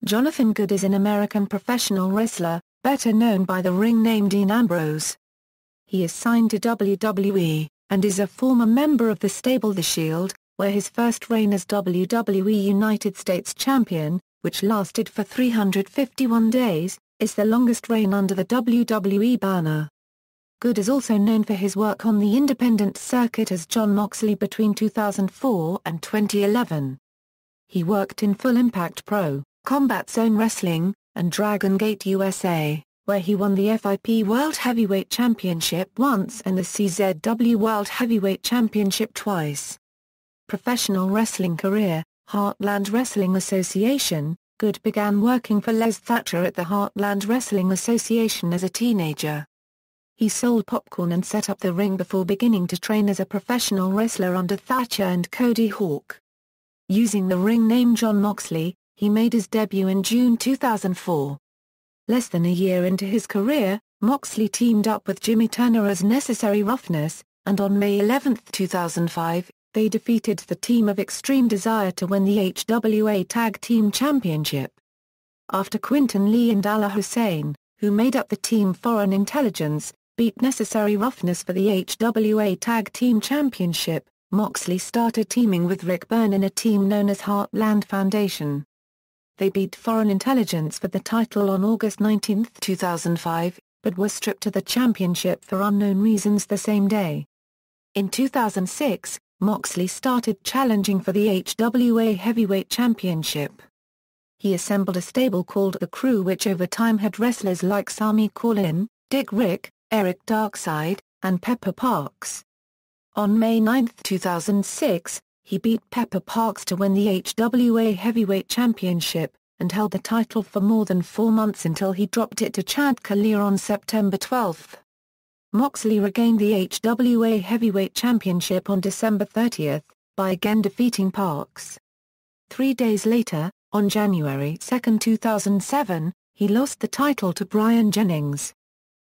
Jonathan Good is an American professional wrestler, better known by the ring name Dean Ambrose. He is signed to WWE, and is a former member of the stable The Shield, where his first reign as WWE United States Champion, which lasted for 351 days, is the longest reign under the WWE banner. Good is also known for his work on the independent circuit as Jon Moxley between 2004 and 2011. He worked in Full Impact Pro, Combat Zone Wrestling, and Dragon Gate USA, where he won the FIP World Heavyweight Championship once and the CZW World Heavyweight Championship twice. Professional wrestling career, Heartland Wrestling Association. Good began working for Les Thatcher at the Heartland Wrestling Association as a teenager. He sold popcorn and set up the ring before beginning to train as a professional wrestler under Thatcher and Cody Hawk. Using the ring name Jon Moxley, he made his debut in June 2004. Less than a year into his career, Moxley teamed up with Jimmy Turner as Necessary Roughness, and on May 11, 2005, they defeated the Team of Extreme Desire to win the HWA Tag Team Championship. After Quinton Lee and Allah Hussein, who made up the Team Foreign Intelligence, beat Necessary Roughness for the HWA Tag Team Championship, Moxley started teaming with Rick Byrne in a team known as Heartland Foundation. They beat Foreign Intelligence for the title on August 19, 2005, but were stripped of the championship for unknown reasons the same day. In 2006, Moxley started challenging for the HWA Heavyweight Championship. He assembled a stable called The Crew, which over time had wrestlers like Sami Callihan, Dick Rick, Eric Darkside, and Pepper Parks. On May 9, 2006, he beat Pepper Parks to win the HWA Heavyweight Championship, and held the title for more than 4 months until he dropped it to Chad Collyer on September 12. Moxley regained the HWA Heavyweight Championship on December 30, by again defeating Parks. 3 days later, on January 2, 2007, he lost the title to Brian Jennings.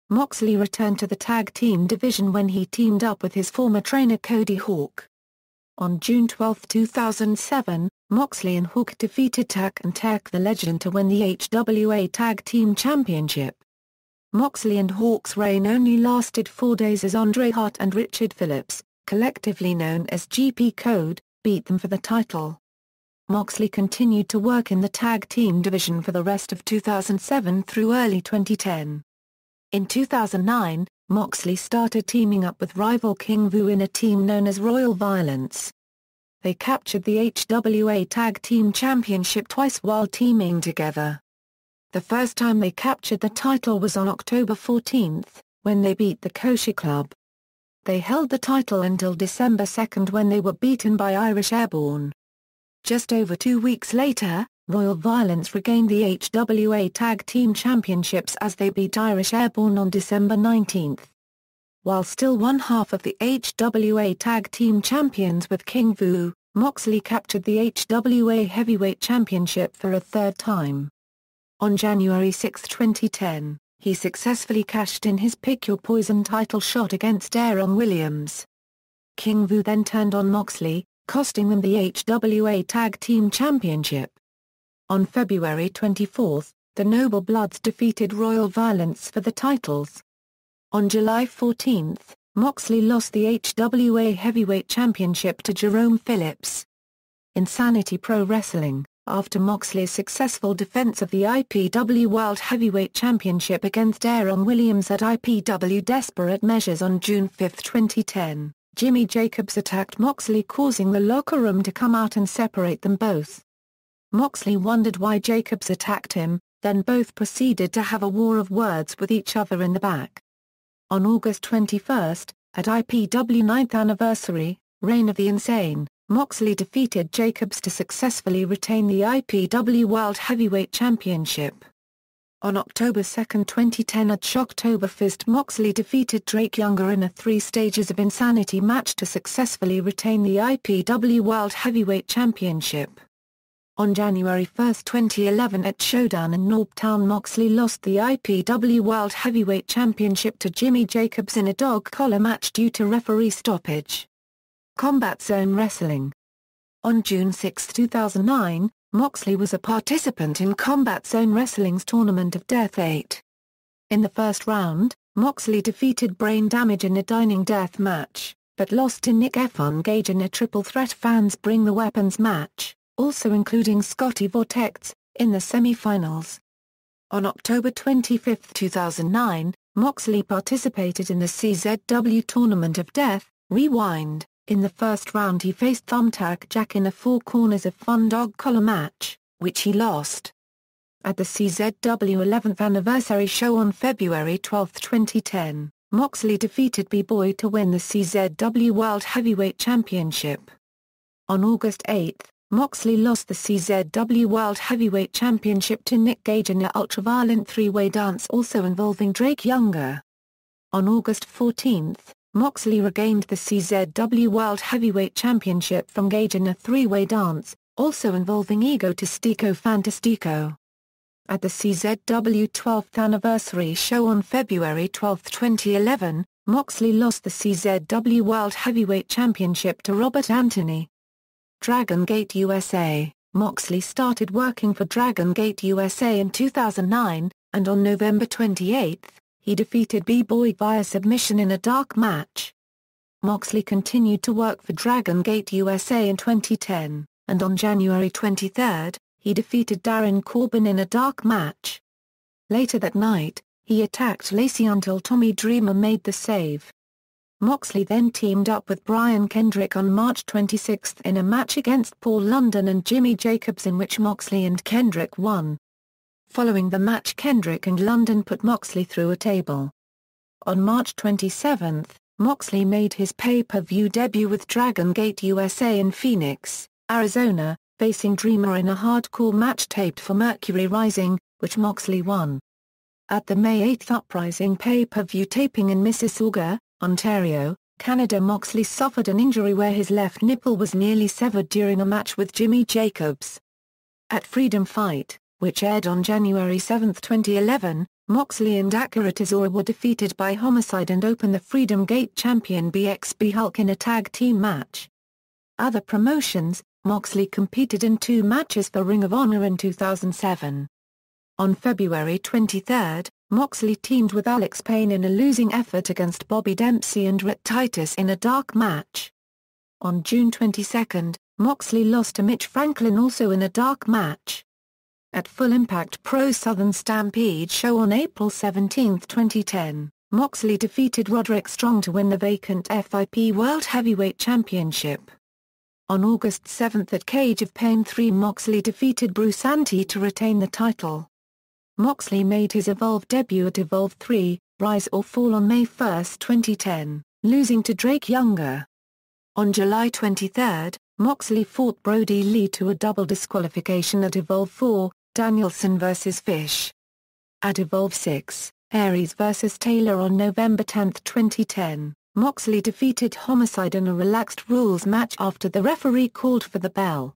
Moxley returned to the tag team division when he teamed up with his former trainer Cody Hawk. On June 12, 2007, Moxley and Hawk defeated Tak and Turk the Legend to win the HWA Tag Team Championship. Moxley and Hawk's reign only lasted 4 days as Andre Hart and Richard Phillips, collectively known as GP Code, beat them for the title. Moxley continued to work in the tag team division for the rest of 2007 through early 2010. In 2009, Moxley started teaming up with rival King Vu in a team known as Royal Violence. They captured the HWA Tag Team Championship twice while teaming together. The first time they captured the title was on October 14, when they beat the Kosher Club. They held the title until December 2 when they were beaten by Irish Airborne. Just over 2 weeks later, Royal Violence regained the HWA Tag Team Championships as they beat Irish Airborne on December 19. While still one half of the HWA Tag Team Champions with King Vu, Moxley captured the HWA Heavyweight Championship for a third time. On January 6, 2010, he successfully cashed in his Pick Your Poison title shot against Aaron Williams. King Vu then turned on Moxley, costing them the HWA Tag Team Championship. On February 24, the Noble Bloods defeated Royal Violence for the titles. On July 14, Moxley lost the HWA Heavyweight Championship to Jerome Phillips. Insanity Pro Wrestling. After Moxley's successful defense of the IPW World Heavyweight Championship against Aaron Williams at IPW Desperate Measures on June 5, 2010, Jimmy Jacobs attacked Moxley, causing the locker room to come out and separate them both. Moxley wondered why Jacobs attacked him, then both proceeded to have a war of words with each other in the back. On August 21, at IPW 9th Anniversary, Reign of the Insane, Moxley defeated Jacobs to successfully retain the IPW World Heavyweight Championship. On October 2, 2010 at Shocktoberfest, Moxley defeated Drake Younger in a 3 Stages of Insanity match to successfully retain the IPW World Heavyweight Championship. On January 1, 2011 at Showdown in Northtown, Moxley lost the IPW World Heavyweight Championship to Jimmy Jacobs in a dog collar match due to referee stoppage. Combat Zone Wrestling. On June 6, 2009, Moxley was a participant in Combat Zone Wrestling's Tournament of Death 8. In the first round, Moxley defeated Brain Damage in a Dining Death match, but lost to Nick F. Gage in a Triple Threat Fans Bring the Weapons match, also including Scotty Vortex, in the semi-finals. On October 25, 2009, Moxley participated in the CZW Tournament of Death, Rewind. In the first round he faced Thumbtack Jack in a Four Corners of Fun Dog Collar match, which he lost. At the CZW 11th Anniversary show on February 12, 2010, Moxley defeated B-Boy to win the CZW World Heavyweight Championship. On August 8, Moxley lost the CZW World Heavyweight Championship to Nick Gage in an ultra-violent three-way dance also involving Drake Younger. On August 14, Moxley regained the CZW World Heavyweight Championship from Gage in a three-way dance, also involving Egotistico Fantastico. At the CZW 12th Anniversary show on February 12, 2011, Moxley lost the CZW World Heavyweight Championship to Robert Anthony. Dragon Gate USA. Moxley started working for Dragon Gate USA in 2009, and on November 28, he defeated B-Boy via submission in a dark match. Moxley continued to work for Dragon Gate USA in 2010, and on January 23, he defeated Darren Corbin in a dark match. Later that night, he attacked Lacey until Tommy Dreamer made the save. Moxley then teamed up with Brian Kendrick on March 26 in a match against Paul London and Jimmy Jacobs in which Moxley and Kendrick won. Following the match, Kendrick and London put Moxley through a table. On March 27, Moxley made his pay-per-view debut with Dragon Gate USA in Phoenix, Arizona, facing Dreamer in a hardcore match taped for Mercury Rising, which Moxley won. At the May 8 Uprising pay-per-view taping in Mississauga, Ontario, Canada, Moxley suffered an injury where his left nipple was nearly severed during a match with Jimmy Jacobs. At Freedom Fight, which aired on January 7, 2011, Moxley and Akira Tozawa were defeated by Homicide and opened the Freedom Gate champion BXB Hulk in a tag team match. Other promotions, Moxley competed in 2 matches for Ring of Honor in 2007. On February 23, Moxley teamed with Alex Payne in a losing effort against Bobby Dempsey and Rhett Titus in a dark match. On June 22, Moxley lost to Mitch Franklin also in a dark match. At Full Impact Pro Southern Stampede show on April 17, 2010, Moxley defeated Roderick Strong to win the vacant FIP World Heavyweight Championship. On August 7 at Cage of Pain 3, Moxley defeated Bruce Ante to retain the title. Moxley made his Evolve debut at Evolve 3, Rise or Fall on May 1, 2010, losing to Drake Younger. On July 23, Moxley fought Brody Lee to a double disqualification at Evolve 4, Danielson vs. Fish. At Evolve 6, Aries vs. Taylor on November 10, 2010. Moxley defeated Homicide in a relaxed rules match after the referee called for the bell.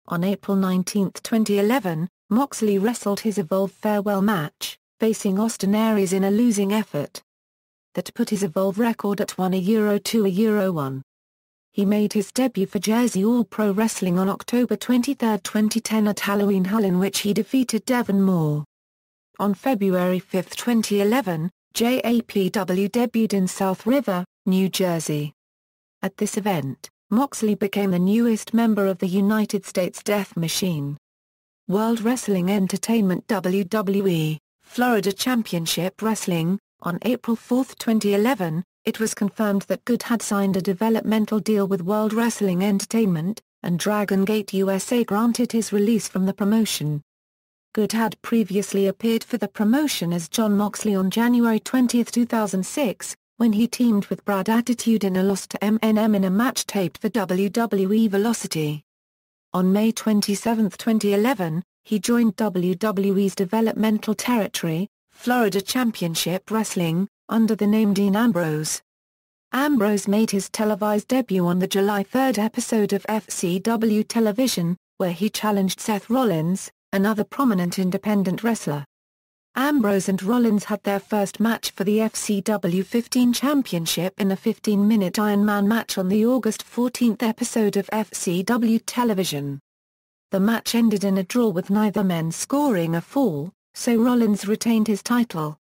On April 19, 2011, Moxley wrestled his Evolve farewell match, facing Austin Aries in a losing effort. That put his Evolve record at 1-2-1. He made his debut for Jersey All Pro Wrestling on October 23, 2010 at Halloween Hall, in which he defeated Devon Moore. On February 5, 2011, JAPW debuted in South River, New Jersey. At this event, Moxley became the newest member of the United States Death Machine. World Wrestling Entertainment WWE, Florida Championship Wrestling. On April 4, 2011, it was confirmed that Good had signed a developmental deal with World Wrestling Entertainment, and Dragon Gate USA granted his release from the promotion. Good had previously appeared for the promotion as Jon Moxley on January 20, 2006, when he teamed with Brad Attitude in a loss to MNM in a match taped for WWE Velocity. On May 27, 2011, he joined WWE's developmental territory, Florida Championship Wrestling, under the name Dean Ambrose. Ambrose made his televised debut on the July 3 episode of FCW Television, where he challenged Seth Rollins, another prominent independent wrestler. Ambrose and Rollins had their first match for the FCW 15 Championship in a 15-minute Iron Man match on the August 14 episode of FCW Television. The match ended in a draw with neither men scoring a fall, so Rollins retained his title.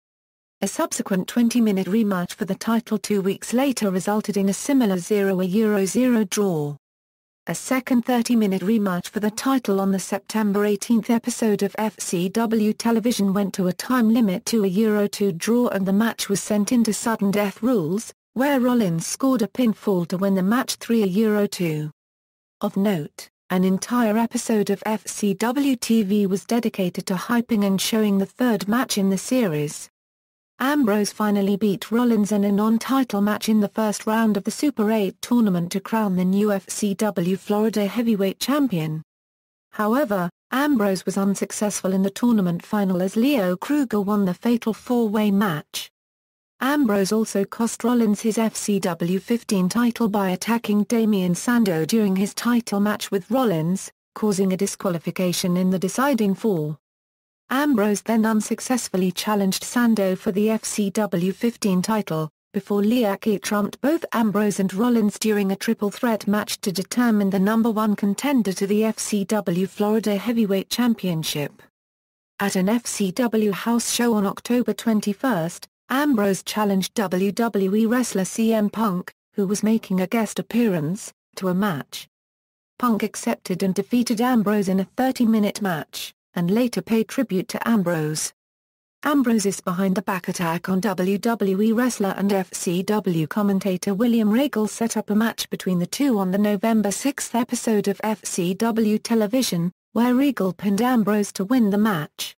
A subsequent 20-minute rematch for the title 2 weeks later resulted in a similar 0-0 draw. A second 30-minute rematch for the title on the September 18 episode of FCW Television went to a time limit 2-2 draw, and the match was sent into sudden death rules, where Rollins scored a pinfall to win the match 3-2. Of note, an entire episode of FCW TV was dedicated to hyping and showing the third match in the series. Ambrose finally beat Rollins in a non-title match in the first round of the Super 8 tournament to crown the new FCW Florida Heavyweight Champion. However, Ambrose was unsuccessful in the tournament final as Leo Kruger won the fatal four-way match. Ambrose also cost Rollins his FCW 15 title by attacking Damien Sandow during his title match with Rollins, causing a disqualification in the deciding fall. Ambrose then unsuccessfully challenged Sandow for the FCW 15 title, before Liaki trumped both Ambrose and Rollins during a triple threat match to determine the number one contender to the FCW Florida Heavyweight Championship. At an FCW house show on October 21, Ambrose challenged WWE wrestler CM Punk, who was making a guest appearance, to a match. Punk accepted and defeated Ambrose in a 30-minute match, and later paid tribute to Ambrose. Ambrose's behind-the-back attack on WWE wrestler and FCW commentator William Regal set up a match between the two on the November 6 episode of FCW Television, where Regal pinned Ambrose to win the match.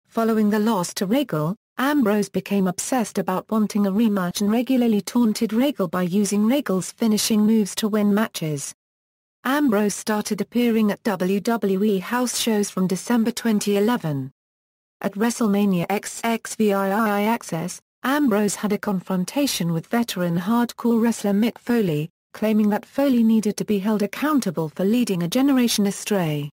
Following the loss to Regal, Ambrose became obsessed about wanting a rematch and regularly taunted Regal by using Regal's finishing moves to win matches. Ambrose started appearing at WWE house shows from December 2011. At WrestleMania XXVII Access, Ambrose had a confrontation with veteran hardcore wrestler Mick Foley, claiming that Foley needed to be held accountable for leading a generation astray.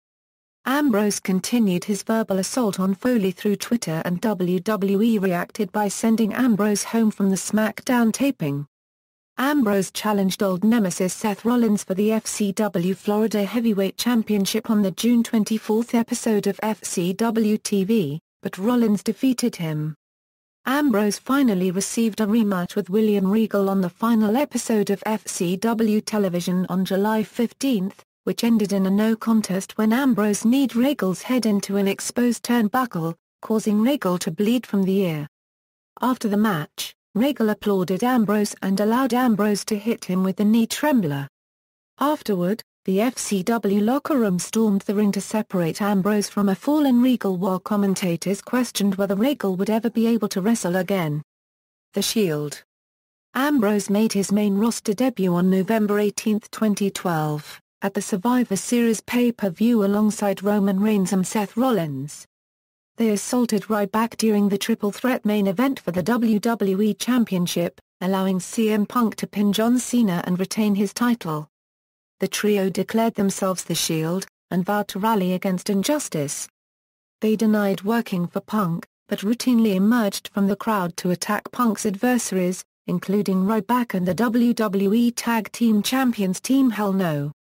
Ambrose continued his verbal assault on Foley through Twitter, and WWE reacted by sending Ambrose home from the SmackDown taping. Ambrose challenged old nemesis Seth Rollins for the FCW Florida Heavyweight Championship on the June 24 episode of FCW TV, but Rollins defeated him. Ambrose finally received a rematch with William Regal on the final episode of FCW Television on July 15, which ended in a no contest when Ambrose kneed Regal's head into an exposed turnbuckle, causing Regal to bleed from the ear. After the match, Regal applauded Ambrose and allowed Ambrose to hit him with the knee trembler. Afterward, the FCW locker room stormed the ring to separate Ambrose from a fallen Regal, while commentators questioned whether Regal would ever be able to wrestle again. The Shield. Ambrose made his main roster debut on November 18, 2012, at the Survivor Series pay-per-view alongside Roman Reigns and Seth Rollins. They assaulted Ryback during the triple threat main event for the WWE Championship, allowing CM Punk to pin John Cena and retain his title. The trio declared themselves the Shield, and vowed to rally against injustice. They denied working for Punk, but routinely emerged from the crowd to attack Punk's adversaries, including Ryback and the WWE Tag Team Champions Team Hell No.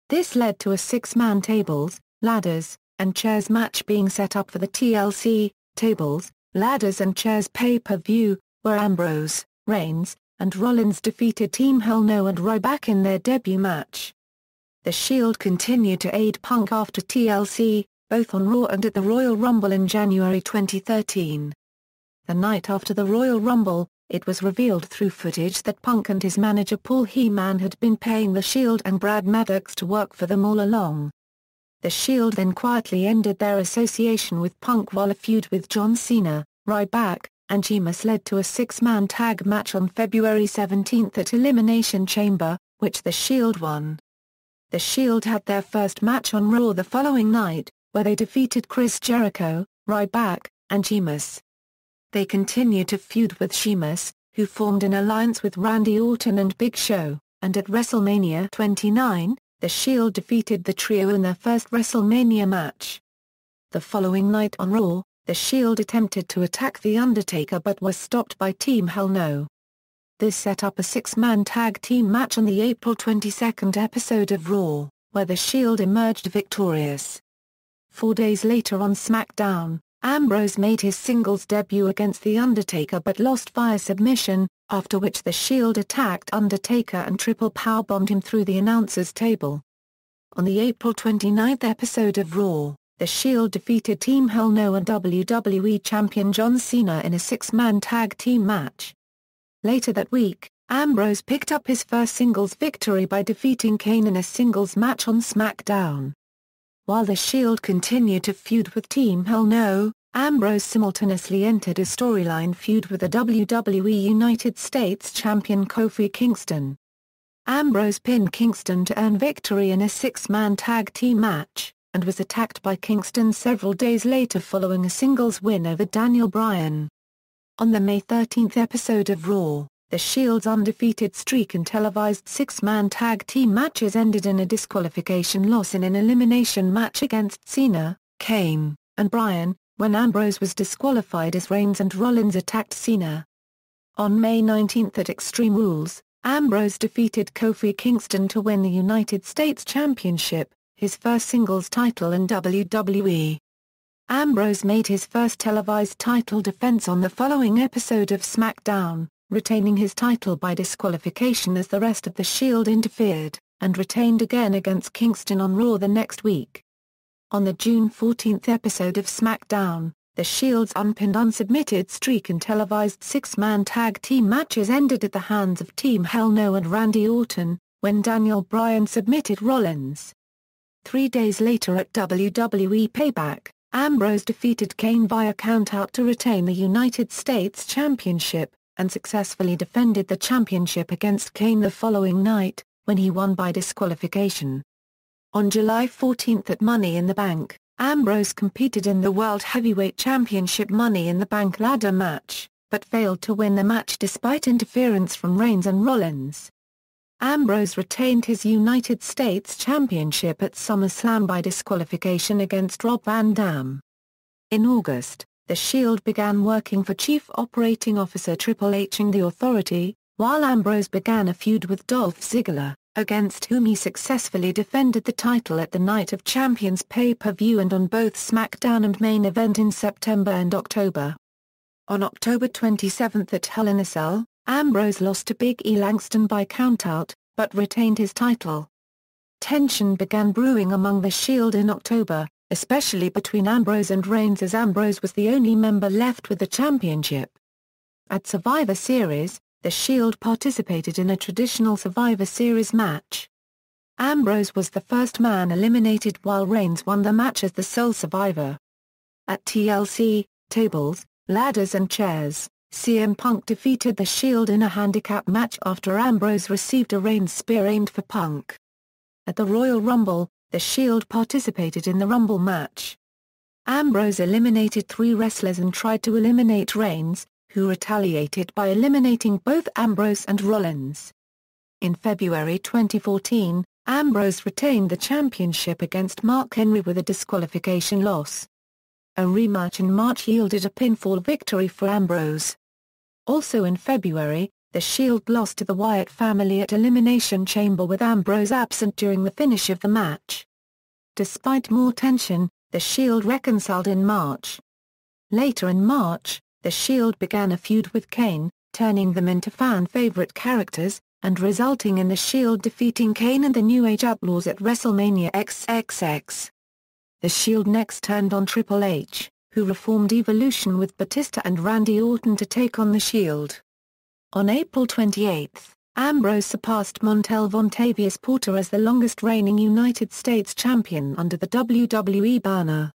This led to a six-man tables, ladders, and chairs match being set up for the TLC, Tables, Ladders and Chairs pay-per-view, where Ambrose, Reigns, and Rollins defeated Team Hell No and Ryback in their debut match. The Shield continued to aid Punk after TLC, both on Raw and at the Royal Rumble in January 2013. The night after the Royal Rumble, it was revealed through footage that Punk and his manager Paul Heyman had been paying the Shield and Brad Maddox to work for them all along. The Shield then quietly ended their association with Punk, while a feud with John Cena, Ryback, and Sheamus led to a six-man tag match on February 17 at Elimination Chamber, which the Shield won. The Shield had their first match on Raw the following night, where they defeated Chris Jericho, Ryback, and Sheamus. They continued to feud with Sheamus, who formed an alliance with Randy Orton and Big Show, and at WrestleMania 29, the Shield defeated the trio in their first WrestleMania match. The following night on Raw, the Shield attempted to attack The Undertaker but was stopped by Team Hell No. This set up a six-man tag team match on the April 22 episode of Raw, where the Shield emerged victorious. 4 days later on SmackDown, Ambrose made his singles debut against The Undertaker but lost via submission, after which the Shield attacked Undertaker and triple powerbombed him through the announcer's table. On the April 29 episode of Raw, the Shield defeated Team Hell No and WWE Champion John Cena in a 6-man tag team match. Later that week, Ambrose picked up his first singles victory by defeating Kane in a singles match on SmackDown. While the Shield continued to feud with Team Hell No, Ambrose simultaneously entered a storyline feud with the WWE United States Champion Kofi Kingston. Ambrose pinned Kingston to earn victory in a 6-man tag team match, and was attacked by Kingston several days later following a singles win over Daniel Bryan. On the May 13 episode of Raw, the Shield's undefeated streak in televised 6-man tag team matches ended in a disqualification loss in an elimination match against Cena, Kane, and Bryan, when Ambrose was disqualified as Reigns and Rollins attacked Cena. On May 19 at Extreme Rules, Ambrose defeated Kofi Kingston to win the United States Championship, his first singles title in WWE. Ambrose made his first televised title defense on the following episode of SmackDown, retaining his title by disqualification as the rest of the Shield interfered, and retained again against Kingston on Raw the next week. On the June 14 episode of SmackDown, the Shield's unpinned unsubmitted streak in televised 6-man tag team matches ended at the hands of Team Hell No and Randy Orton, when Daniel Bryan submitted Rollins. 3 days later at WWE Payback, Ambrose defeated Kane via countout to retain the United States Championship, and successfully defended the championship against Kane the following night, when he won by disqualification. On July 14 at Money in the Bank, Ambrose competed in the World Heavyweight Championship Money in the Bank ladder match, but failed to win the match despite interference from Reigns and Rollins. Ambrose retained his United States Championship at SummerSlam by disqualification against Rob Van Dam. In August, the Shield began working for Chief Operating Officer Triple H and The Authority, while Ambrose began a feud with Dolph Ziggler, against whom he successfully defended the title at the Night of Champions pay-per-view and on both SmackDown and Main Event in September and October. On October 27 at Hell in a Cell, Ambrose lost to Big E Langston by countout, but retained his title. Tension began brewing among the Shield in October, especially between Ambrose and Reigns as Ambrose was the only member left with the championship. At Survivor Series, the Shield participated in a traditional Survivor Series match. Ambrose was the first man eliminated while Reigns won the match as the sole survivor. At TLC, Tables, Ladders and Chairs, CM Punk defeated the Shield in a handicap match after Ambrose received a Reigns spear aimed for Punk. At the Royal Rumble, the Shield participated in the Rumble match. Ambrose eliminated 3 wrestlers and tried to eliminate Reigns, who retaliated by eliminating both Ambrose and Rollins. In February 2014, Ambrose retained the championship against Mark Henry with a disqualification loss. A rematch in March yielded a pinfall victory for Ambrose. Also in February, the Shield lost to the Wyatt family at Elimination Chamber with Ambrose absent during the finish of the match. Despite more tension, the Shield reconciled in March. Later in March, the Shield began a feud with Kane, turning them into fan-favorite characters, and resulting in the Shield defeating Kane and the New Age Outlaws at WrestleMania XXX. The Shield next turned on Triple H, who reformed Evolution with Batista and Randy Orton to take on the Shield. On April 28, Ambrose surpassed Montel Vontavious Porter as the longest-reigning United States Champion under the WWE banner.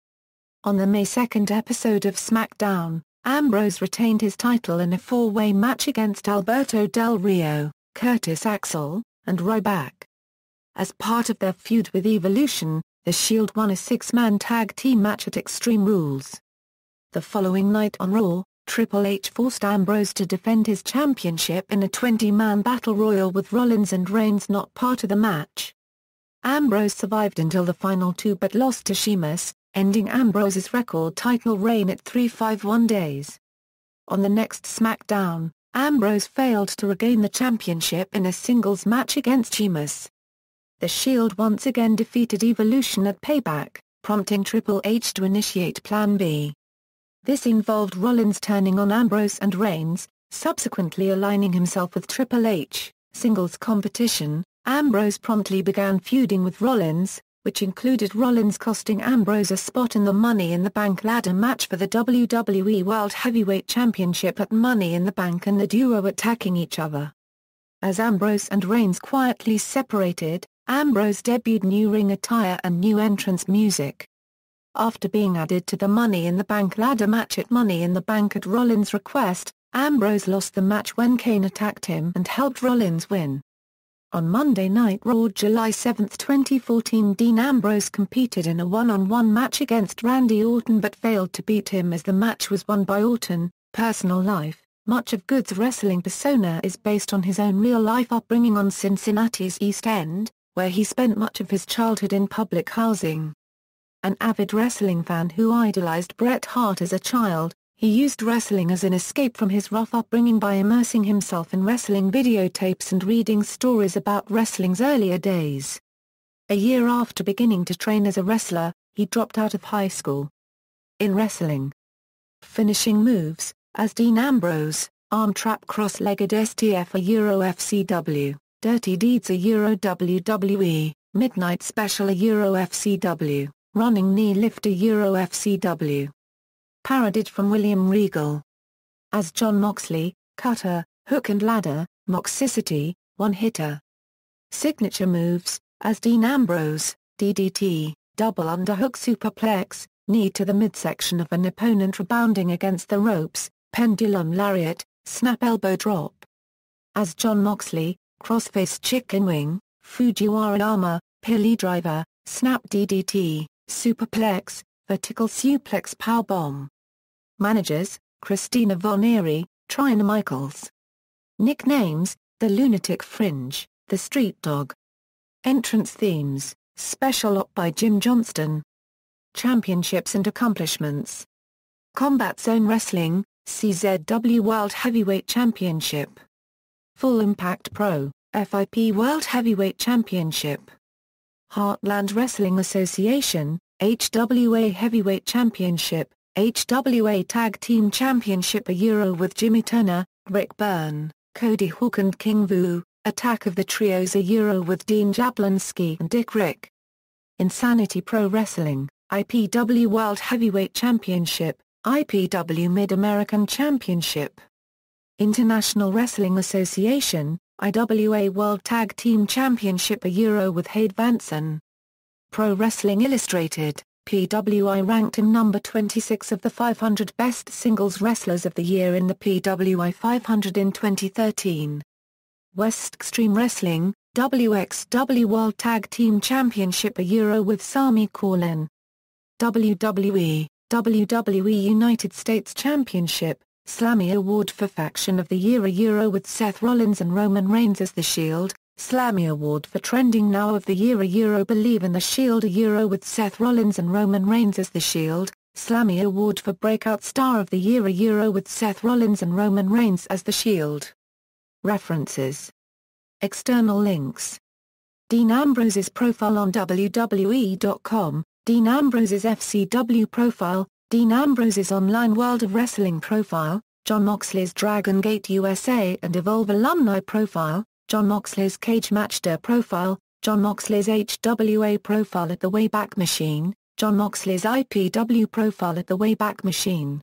On the May 2 episode of SmackDown, Ambrose retained his title in a 4-way match against Alberto Del Rio, Curtis Axel, and Ryback. As part of their feud with Evolution, the Shield won a 6-man tag team match at Extreme Rules. The following night on Raw, Triple H forced Ambrose to defend his championship in a 20-man battle royal with Rollins and Reigns not part of the match. Ambrose survived until the final 2 but lost to Sheamus, ending Ambrose's record title reign at 351 days. On the next SmackDown, Ambrose failed to regain the championship in a singles match against Sheamus. The Shield once again defeated Evolution at Payback, prompting Triple H to initiate Plan B. This involved Rollins turning on Ambrose and Reigns, subsequently aligning himself with Triple H. Singles competition. Ambrose promptly began feuding with Rollins, which included Rollins costing Ambrose a spot in the Money in the Bank ladder match for the WWE World Heavyweight Championship at Money in the Bank, and the duo attacking each other. As Ambrose and Reigns quietly separated, Ambrose debuted new ring attire and new entrance music. After being added to the Money in the Bank ladder match at Money in the Bank at Rollins' request, Ambrose lost the match when Kane attacked him and helped Rollins win. On Monday Night Raw July 7, 2014, Dean Ambrose competed in a one-on-one match against Randy Orton but failed to beat him as the match was won by Orton. Personal life. Much of Good's wrestling persona is based on his own real-life upbringing on Cincinnati's East End, where he spent much of his childhood in public housing. An avid wrestling fan who idolized Bret Hart as a child, he used wrestling as an escape from his rough upbringing by immersing himself in wrestling videotapes and reading stories about wrestling's earlier days. A year after beginning to train as a wrestler, he dropped out of high school. In wrestling. Finishing moves. As Dean Ambrose, arm trap cross-legged STF Euro FCW, Dirty Deeds Euro WWE, Midnight Special Euro FCW, Running Knee Lifter Euro FCW. Parodied from William Regal. As Jon Moxley, Cutter, Hook and Ladder, Moxicity, One-Hitter. Signature moves, as Dean Ambrose, DDT, Double Underhook Superplex, knee to the midsection of an opponent rebounding against the ropes, Pendulum Lariat, Snap Elbow Drop. As Jon Moxley, Crossface Chicken Wing, Fujiwara Armor, Pilly Driver, Snap DDT, Superplex, Vertical Suplex Powerbomb. Managers, Christina Von Eerie, Trina Michaels. Nicknames, The Lunatic Fringe, The Street Dog. Entrance themes, Special Op by Jim Johnston. Championships and accomplishments. Combat Zone Wrestling, CZW World Heavyweight Championship. Full Impact Pro, FIP World Heavyweight Championship. Heartland Wrestling Association, HWA Heavyweight Championship, HWA Tag Team Championship A Euro with Jimmy Turner, Rick Byrne, Cody Hawk and King Vu, Attack of the Trios A Euro with Dean Jablonski and Dick Rick. Insanity Pro Wrestling, IPW World Heavyweight Championship, IPW Mid-American Championship. International Wrestling Association, IWA World Tag Team Championship A Euro with Hade Vanson. Pro Wrestling Illustrated, PWI ranked him number 26 of the 500 best singles wrestlers of the year in the PWI 500 in 2013. West Extreme Wrestling, WXW World Tag Team Championship A Euro with Sami Callihan. WWE United States Championship, Slammy Award for Faction of the Year A Euro with Seth Rollins and Roman Reigns as The Shield, Slammy Award for Trending Now of the Year A Euro Believe in the Shield A Euro with Seth Rollins and Roman Reigns as The Shield, Slammy Award for Breakout Star of the Year A Euro with Seth Rollins and Roman Reigns as The Shield. References. External links. Dean Ambrose's profile on WWE.com, Dean Ambrose's FCW profile, Dean Ambrose's online World of Wrestling profile, Jon Moxley's Dragon Gate USA and Evolve alumni profile, Jon Moxley's Cage Match Day profile, Jon Moxley's HWA profile at the Wayback Machine, Jon Moxley's IPW profile at the Wayback Machine.